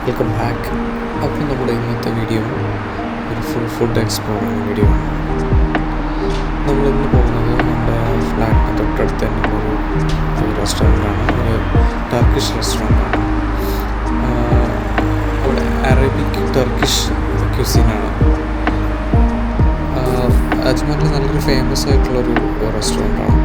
Welcome back. അപ്പോൾ നമ്മുടെ ഇന്നത്തെ വീഡിയോ ഒരു ഫുഡ് എക്സ്പ്ലോറിങ് വീഡിയോ ആണ്. നമ്മളിന്ന് പോകുന്നത് നമ്മുടെ ഫ്ലാറ്റിന് തൊട്ടടുത്ത് തന്നെയുള്ളൊരു റെസ്റ്റോറൻ്റാണ്. ഒരു ടർക്കിഷ് റെസ്റ്റോറൻ്റാണ്. അവിടെ അറബിക് ടർക്കിഷ് ക്യൂസിനാണ്. അജ്മാനിൽ നല്ലൊരു ഫേമസ് ആയിട്ടുള്ളൊരു റെസ്റ്റോറൻ്റാണ്.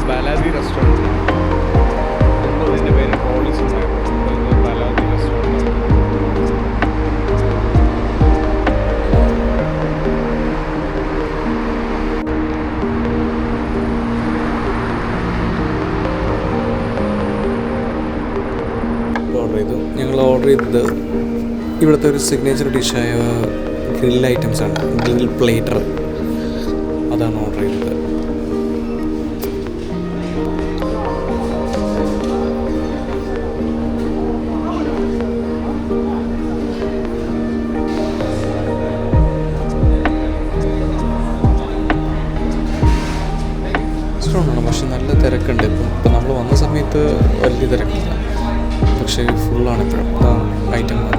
ബാലാജി റെസ്റ്റോറൻറ്റ് എന്തോ ഇതിൻ്റെ പേര് പോളിസ് ഉണ്ടായിരുന്നു. ബാലാജി റെസ്റ്റോറൻറ്റ്. ഞങ്ങൾ ഓർഡർ ചെയ്തത് ഇവിടുത്തെ ഒരു സിഗ്നേച്ചർ ഡിഷായ ഗ്രിൽ ഐറ്റംസ് ആണ്. ഗ്രിൽ പ്ലേറ്റർ അതാണ് ഓർഡർ ചെയ്തത്. റെസ്റ്റോറൻ്റാണ്, പക്ഷെ നല്ല തിരക്കുണ്ട്. ഇപ്പം നമ്മൾ വന്ന സമയത്ത് വലിയ തിരക്കില്ല, പക്ഷേ ഫുള്ളാണ് ഇപ്പോഴും. ഐറ്റം വന്നു.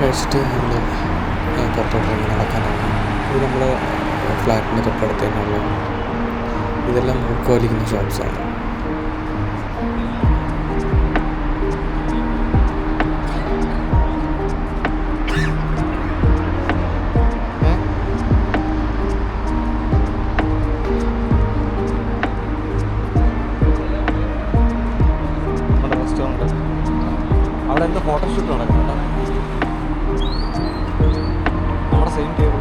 കഴിച്ചിട്ട് നമ്മൾ പുറത്തോട്ട് നടക്കാനാണ്. ഇത് നമ്മൾ ഫ്ലാറ്റിന് തൊട്ടടുത്ത് തന്നെയുള്ള ഇതെല്ലാം മുക്കോലിക്കുന്ന ഷോപ്സാണ്. അവിടെ എന്താ ഫോട്ടോഷൂട്ട് നടക്കുന്നുണ്ടോ? നമ്മുടെ സെയിം ടേബിൾ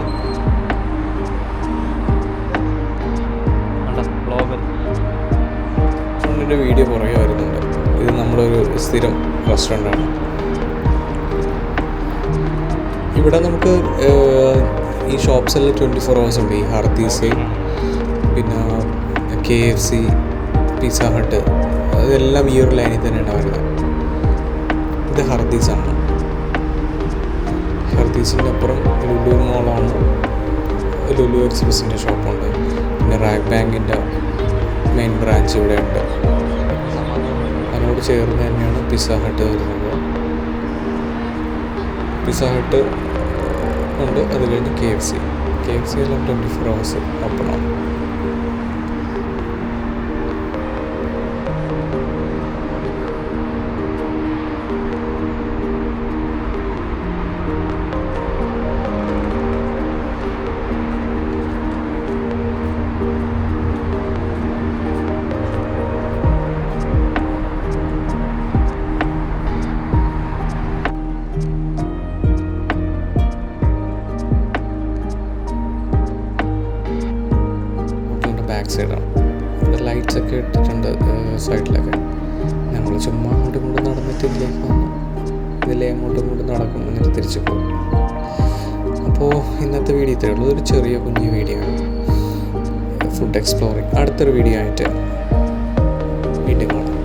ബ്ലോഗർ ഫ്രണ്ടിൻ്റെ വീഡിയോ പുറകെ വരുന്നുണ്ട്. ഇത് നമ്മുടെ ഒരു സ്ഥിരം റെസ്റ്റോറൻ്റാണ്. ഇവിടെ നമുക്ക് ഈ ഷോപ്സ് എല്ലാം 24 hours ഉണ്ട്. ഈ ഹർദീസ്, പിന്നെ KFC, പിസ്സ ഹട്ട്, അതെല്ലാം ഈ ഒരു ലൈനിൽ തന്നെയാണ് വരുന്നത്. ഇത് ഹർദീസാണ്. ഹർദീസിൻ്റെ അപ്പുറം ലുലു മോളാണ്. ലുലു എക്സിബിസിൻ്റെ ഷോപ്പുണ്ട്. പിന്നെ റാക്ക് ബാങ്കിൻ്റെ മെയിൻ ബ്രാഞ്ച് ഇവിടെ ഉണ്ട്. അതിനോട് ചേർന്ന് തന്നെയാണ് പിസ്സ ഹട്ട് വരുന്നത്. പിസ്സ ഹട്ട് ഉണ്ട്. അത് കഴിഞ്ഞ് KFC എല്ലാം 24 hours ഓപ്പണാണ്. ബാക്ക് സൈഡാണ്. ഇവിടെ ലൈറ്റ്സ് ഒക്കെ ഇട്ടിട്ടുണ്ട് സൈഡിലൊക്കെ. ഞങ്ങൾ ചുമ്മാ അങ്ങോട്ടും ഇങ്ങോട്ടും നടന്നിട്ട് ഇതിലേക്ക് വന്നു. ഇതിലേ അങ്ങോട്ടും ഇങ്ങോട്ടും നടക്കും, എന്നിട്ട് തിരിച്ചു പോകും. അപ്പോൾ ഇന്നത്തെ വീഡിയോ ഇത്രയേ ഉള്ളൂ. ഒരു ചെറിയ കുഞ്ഞു വീഡിയോ ആണ്, ഫുഡ് എക്സ്പ്ലോറിങ്. അടുത്തൊരു വീഡിയോ ആയിട്ട് വീണ്ടും കാണാം.